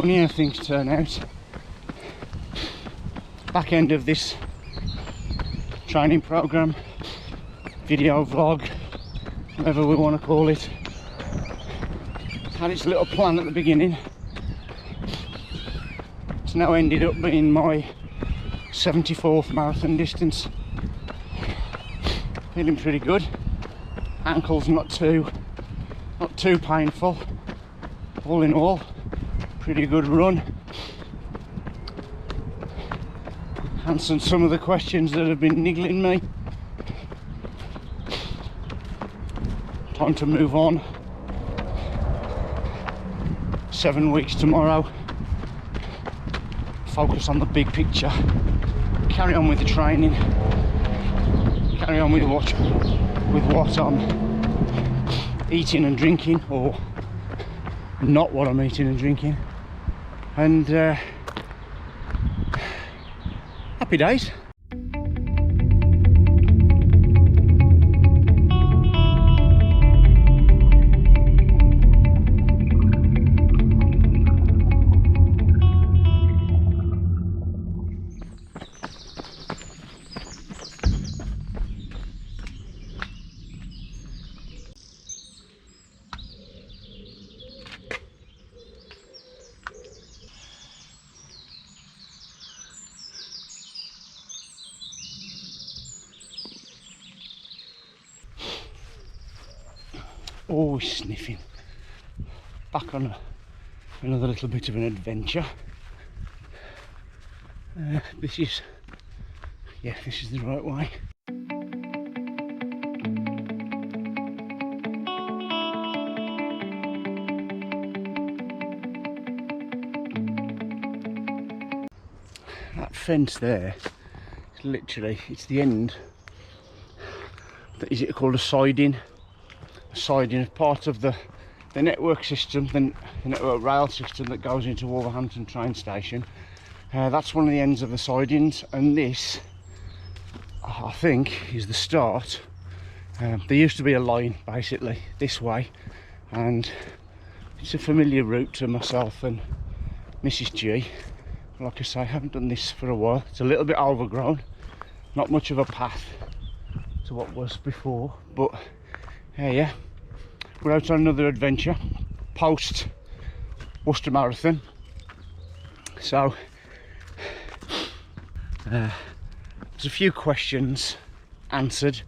funny how things turn out. Back end of this training program, video vlog, whatever we want to call it, had its little plan at the beginning. It's now ended up being my 74th marathon distance. Feeling pretty good. Ankle's not too painful. All in all, pretty good run. Answered some of the questions that have been niggling me. Time to move on. 7 weeks tomorrow. Focus on the big picture. Carry on with the training. Carry on with what I'm eating and drinking, or not what I'm eating and drinking. And happy days. Always sniffing. Back on another little bit of an adventure. This is the right way. That fence there, it's the end. Is it called a siding? Siding is part of the network system, the network rail system that goes into Wolverhampton train station. That's one of the ends of the sidings, and this, I think, is the start. There used to be a line basically this way, and it's a familiar route to myself and Mrs. G. Like I say, I haven't done this for a while. It's a little bit overgrown, not much of a path to what was before, but yeah, we're out on another adventure post Worcester Marathon. So there's a few questions answered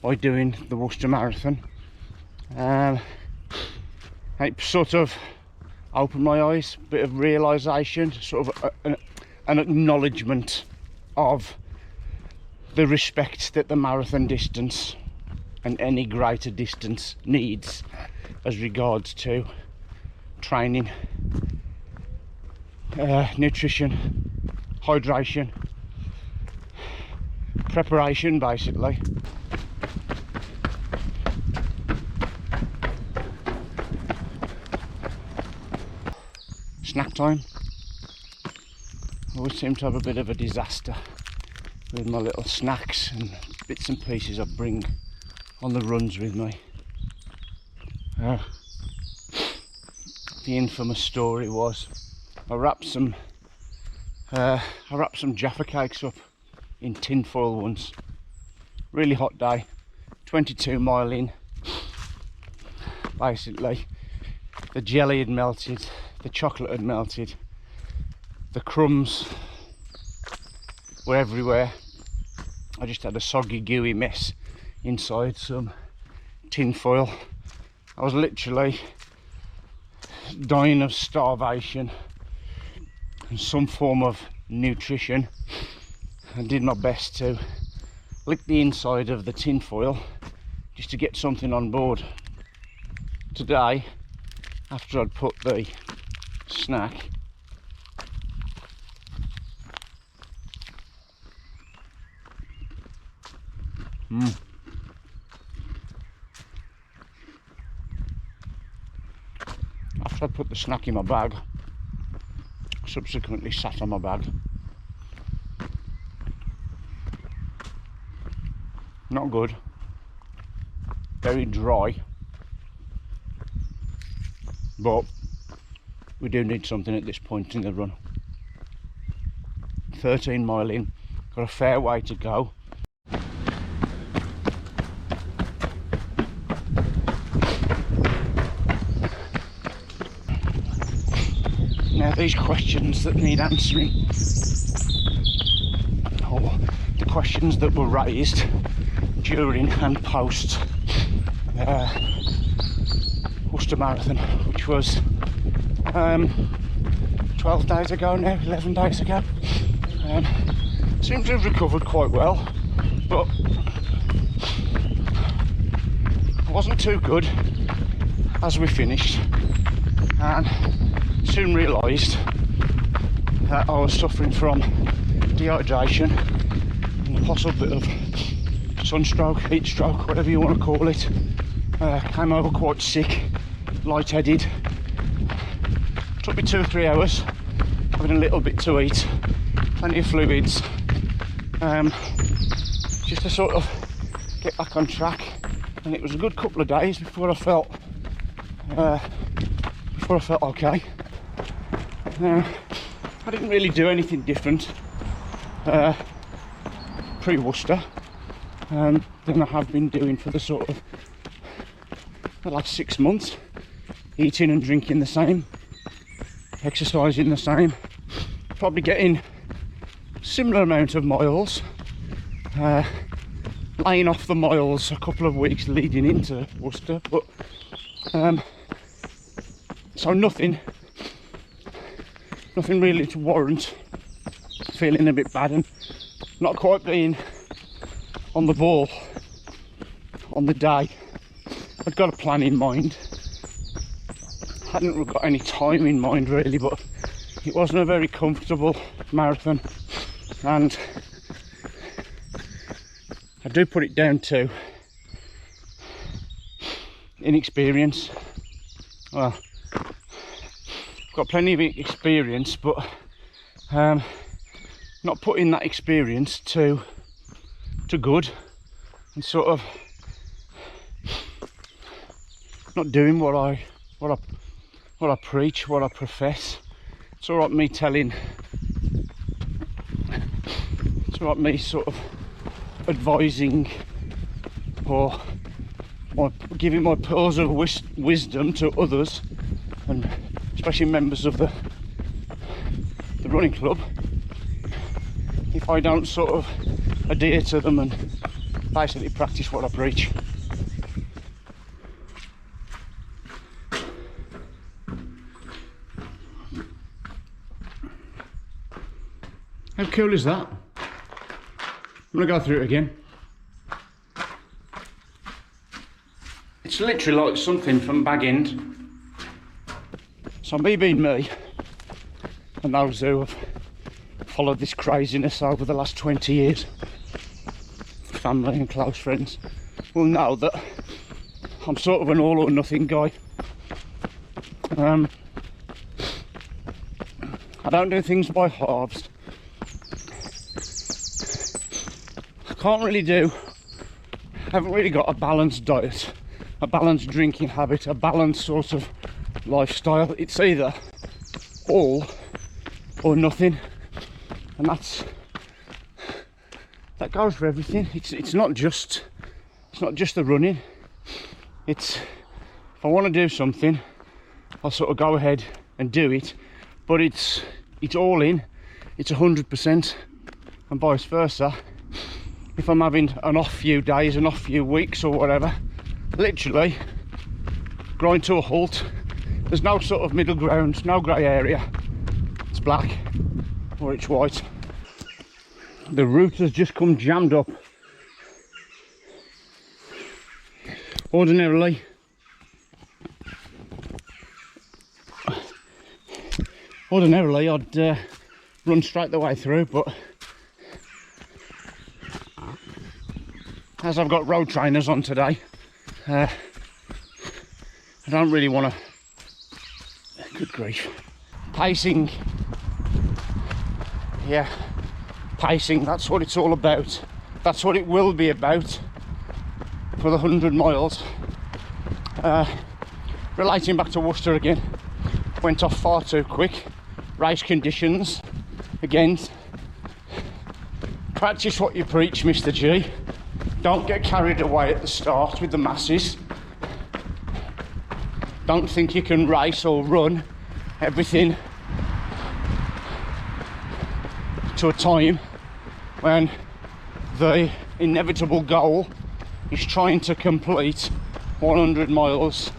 by doing the Worcester Marathon. It sort of opened my eyes, a bit of realisation, sort of an acknowledgement of the respect that the marathon distance and any greater distance needs as regards to training, nutrition, hydration, preparation basically. Snack time. I always seem to have a bit of a disaster with my little snacks and bits and pieces I bring on the runs with me. The infamous story was I wrapped some Jaffa cakes up in tin foil once. Really hot day, 22 mile in. Basically, the jelly had melted, the chocolate had melted, the crumbs were everywhere. I just had a soggy, gooey mess inside some tin foil. I was literally dying of starvation and some form of nutrition. I did my best to lick the inside of the tin foil just to get something on board. Today, after I'd put the snack after I put the snack in my bag, subsequently sat on my bag. Not good, very dry, but we do need something at this point in the run. 13 mile in, got a fair way to go. Now these questions that need answering, or the questions that were raised during and post Worcester Marathon, which was 12 days ago now, 11 days ago. Seems to have recovered quite well, but I wasn't too good as we finished, and soon realised that I was suffering from dehydration and a possible bit of sunstroke, heat stroke, whatever you want to call it. Came over quite sick, lightheaded. Took me 2 or 3 hours, having a little bit to eat, plenty of fluids, just to sort of get back on track. And it was a good couple of days before I felt okay. I didn't really do anything different pre-Worcester than I have been doing for the sort of the last 6 months. Eating and drinking the same, exercising the same, probably getting similar amount of miles, laying off the miles a couple of weeks leading into Worcester, but so nothing really to warrant feeling a bit bad and not quite being on the ball on the day. I'd got a plan in mind, hadn't got any time in mind really, but it wasn't a very comfortable marathon, and I do put it down to inexperience. Well, I've got plenty of experience, but not putting that experience to good, and sort of not doing what I preach, what I profess. It's all right me telling, it's all right me sort of advising or giving my pearls of wisdom to others, and especially members of the running club, if I don't sort of adhere to them and basically practice what I preach. How cool is that? I'm going to go through it again. It's literally like something from bag end. So me being me, and those who have followed this craziness over the last 20 years, family and close friends, will know that I'm sort of an all or nothing guy. I don't do things by halves. Haven't really got a balanced diet, a balanced drinking habit, a balanced sort of lifestyle. It's either all or nothing, and that goes for everything. It's not just the running. It's, if I want to do something, I'll sort of go ahead and do it, but it's all in, it's 100%, and vice versa. If I'm having an off few days, an off few weeks or whatever, literally grind to a halt. There's no sort of middle ground, no grey area. It's black or it's white. The route has just come jammed up. Ordinarily, I'd run straight the way through, but as I've got road trainers on today, I don't really want to. Good grief. Pacing, yeah, pacing, that's what it's all about. That's what it will be about for the 100 miles. Relating back to Worcester again, went off far too quick. Race conditions, again, practice what you preach, Mr. G. Don't get carried away at the start with the masses. Don't think you can race or run everything to a time when the inevitable goal is trying to complete 100 miles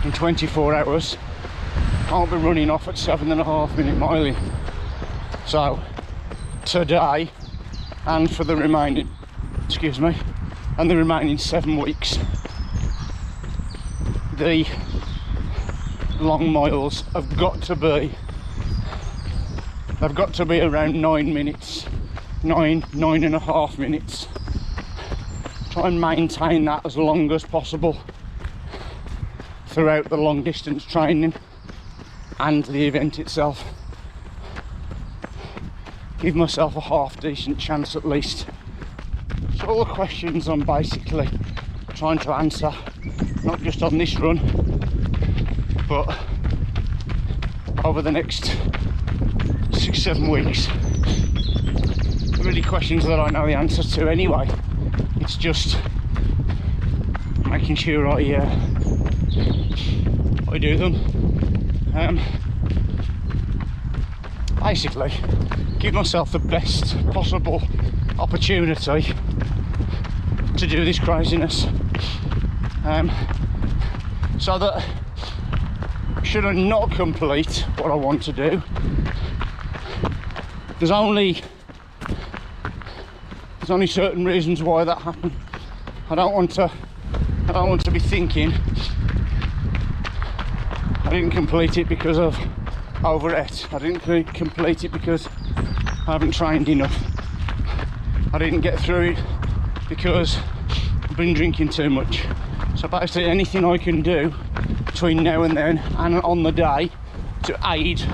in 24 hours. Can't be running off at 7.5 minute miling. So today, and for the remaining, excuse me, and the remaining 7 weeks, the long miles have got to be, they've got to be around 9 minutes, 9.5 minutes. Try and maintain that as long as possible throughout the long distance training and the event itself. Give myself a half decent chance at least. So all the questions I'm basically trying to answer, not just on this run, but over the next 6-7 weeks. Really questions that I know the answer to anyway. It's just making sure I do them. Basically, give myself the best possible opportunity to do this craziness, so that should I not complete what I want to do, there's only certain reasons why that happened. I don't want to be thinking I didn't complete it because of overate. I didn't complete it because I haven't trained enough. I didn't get through it because I've been drinking too much. So basically anything I can do between now and then and on the day to aid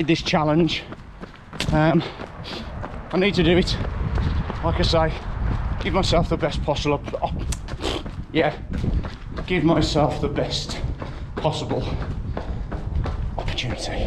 this challenge, I need to do it. Like I say, give myself the best possible, give myself the best possible opportunity.